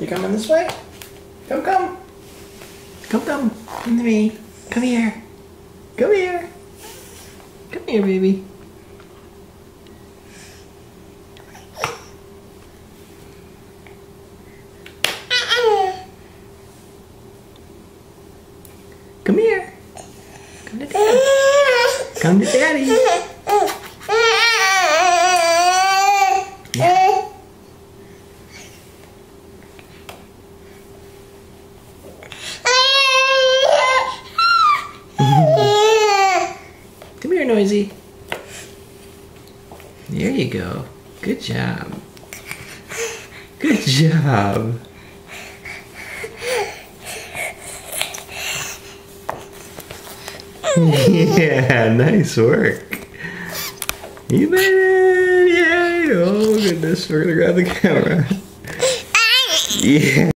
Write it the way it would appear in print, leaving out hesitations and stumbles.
You coming this way? Come. Come to me. Come here. Come here. Come here, baby. Come here. Come to daddy. Come to daddy. Yeah. Come here, Noisy. There you go. Good job. Good job. Yeah, nice work. You made it! Yay! Oh goodness, we're gonna grab the camera. Yeah.